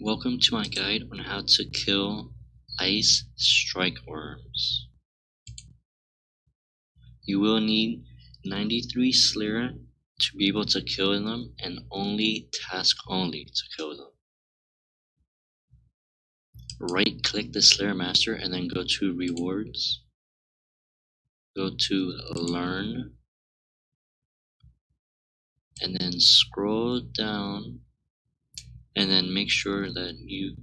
Welcome to my guide on how to kill ice strykewyrms. You will need 93 Slayer to be able to kill them, and only task only to kill them. Right click the Slayer Master and then go to Rewards. Go to Learn. And then scroll down and then make sure that you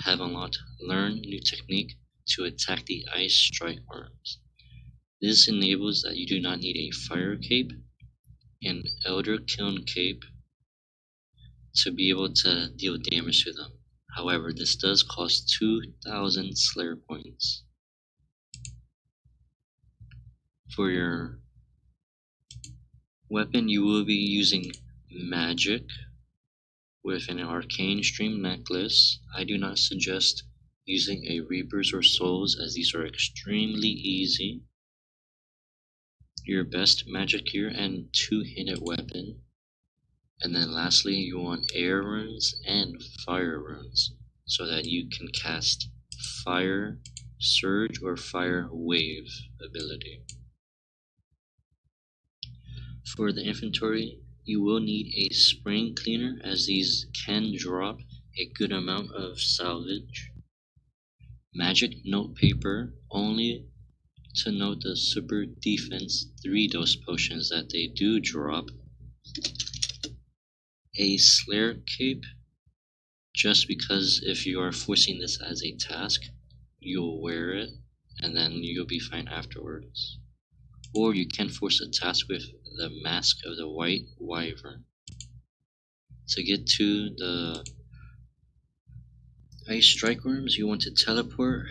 have unlocked Learn New Technique to attack the ice strykewyrms. This enables that you do not need a Firecape and OR Kiln cape to be able to deal damage to them. However, this does cost 2,000 Slayer points. For your weapon, you will be using magic with an arcane stream necklace. I do not suggest using a Reapers or Souls, as these are extremely easy. Your best magic gear and two-handed weapon. And then lastly, you want air runes and fire runes so that you can cast fire surge or fire wave ability. For the inventory, you will need a spring cleaner, as these can drop a good amount of salvage. Magic notepaper, only to note the super defense 3-dose potions that they do drop. A Slayer cape, just because if you are forcing this as a task, you'll wear it and then you'll be fine afterwards. Or you can force a task with the Mask of the White Wyvern. To get to the ice strykewyrms, you want to teleport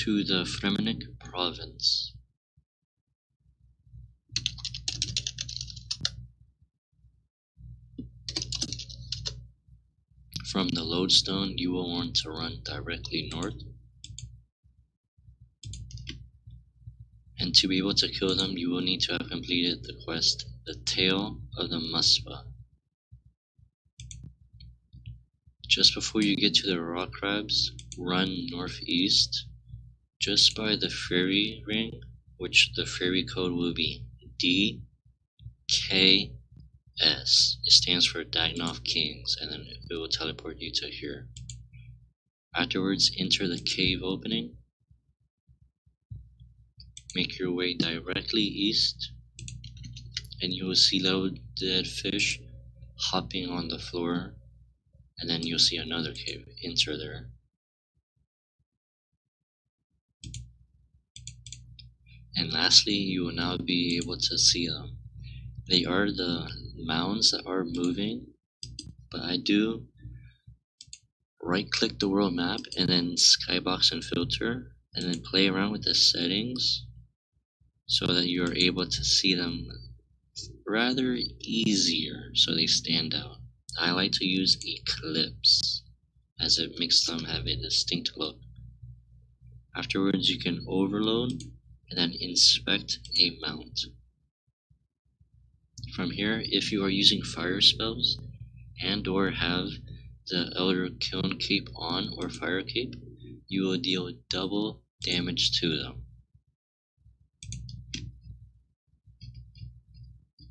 to the Fremennik province. From the lodestone, you will want to run directly north. And to be able to kill them, you will need to have completed the quest, the Tail of the Muspah. Just before you get to the rock crabs, run northeast, just by the fairy ring, which the fairy code will be DKS. It stands for Dagnov Kings, and then it will teleport you to here. Afterwards, enter the cave opening. Make your way directly east, and you will see little dead fish hopping on the floor, and then you'll see another cave. Enter there. And lastly, you will now be able to see them. They are the mounds that are moving, but I do right click the world map and then skybox and filter, and then play around with the settings so that you are able to see them rather easier so they stand out. I like to use Eclipse as it makes them have a distinct look. Afterwards, you can overload and then inspect a mount. From here, if you are using fire spells and or have the OR Kiln cape on or fire cape, you will deal double damage to them.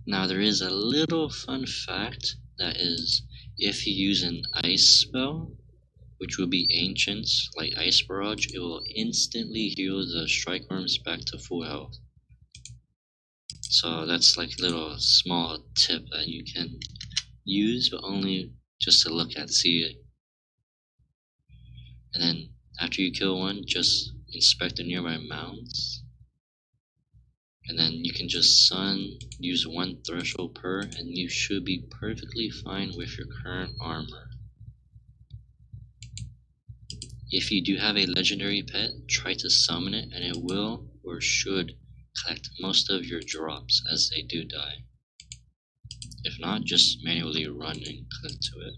Now there is a little fun fact, that is, if you use an ice spell, which will be ancients like Ice Barrage, it will instantly heal the strykewyrms back to full health. So that's like a little small tip that you can use, but only just to look at, see it. And then after you kill one, just inspect the nearby mounts. And then you can just use one threshold per, and you should be perfectly fine with your current armor. If you do have a legendary pet, try to summon it, and it will or should collect most of your drops as they do die. If not, just manually run and click to it.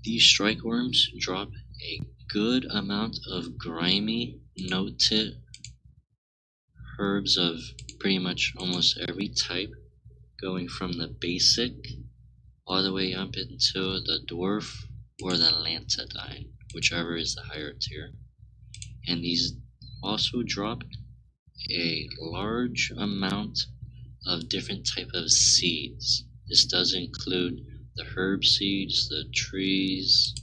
These strykewyrms drop a good amount of grimy note-tip herbs of pretty much almost every type. going from the basic all the way up into the dwarf or the lantadine, whichever is the higher tier. And these also drop a large amount of different type of seeds. This does include the herb seeds, the trees,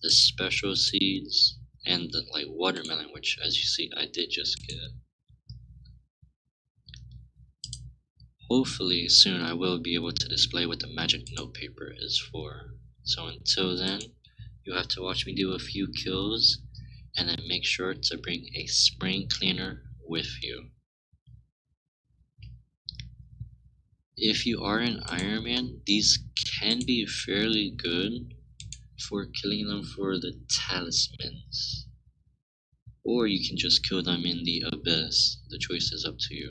the special seeds, and the watermelon, which as you see I did just get. Hopefully soon I will be able to display what the magic notepaper is for. So until then, you have to watch me do a few kills, and then make sure to bring a spring cleaner with you. If you are an Iron Man, these can be fairly good for killing them for the talismans. Or you can just kill them in the abyss. The choice is up to you.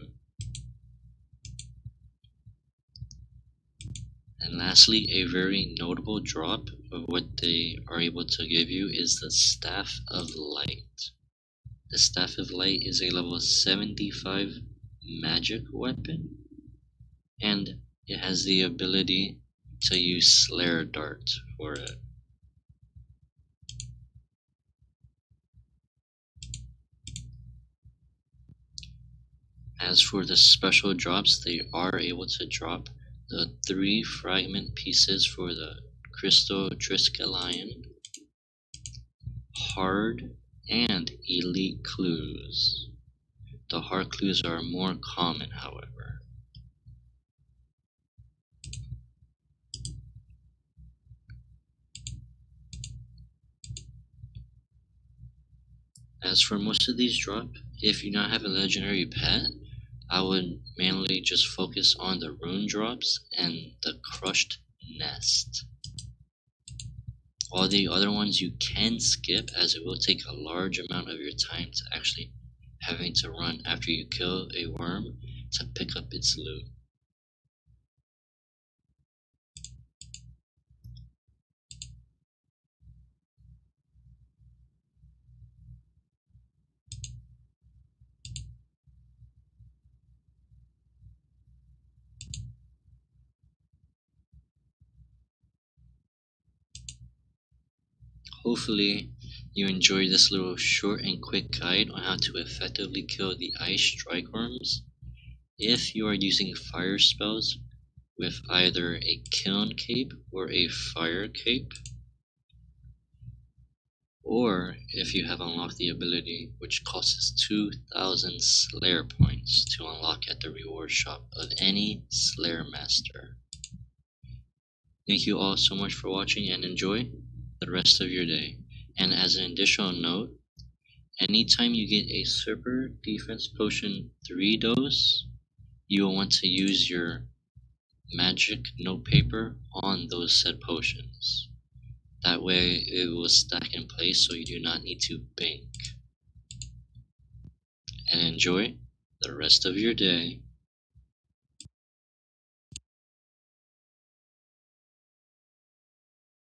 And lastly, a very notable drop of what they are able to give you is the Staff of Light. The Staff of Light is a level 75 magic weapon, and it has the ability to use Slayer Dart for it. As for the special drops, they are able to drop the 3 fragment pieces for the Crystal Triskelion, hard, and elite clues. The hard clues are more common, however. As for most of these drop, if you not have a legendary pet, I would mainly just focus on the rune drops and the crushed nest. All the other ones you can skip, as it will take a large amount of your time to actually having to run after you kill a worm to pick up its loot. Hopefully you enjoyed this little short and quick guide on how to effectively kill the ice strykewyrms if you are using fire spells with either a kiln cape or a fire cape, or if you have unlocked the ability which costs 2,000 Slayer points to unlock at the reward shop of any Slayer master. Thank you all so much for watching, and enjoy the rest of your day. And as an additional note, anytime you get a Super Defense Potion 3 dose, you will want to use your magic notepaper on those said potions. That way it will stack in place so you do not need to bank. And enjoy the rest of your day.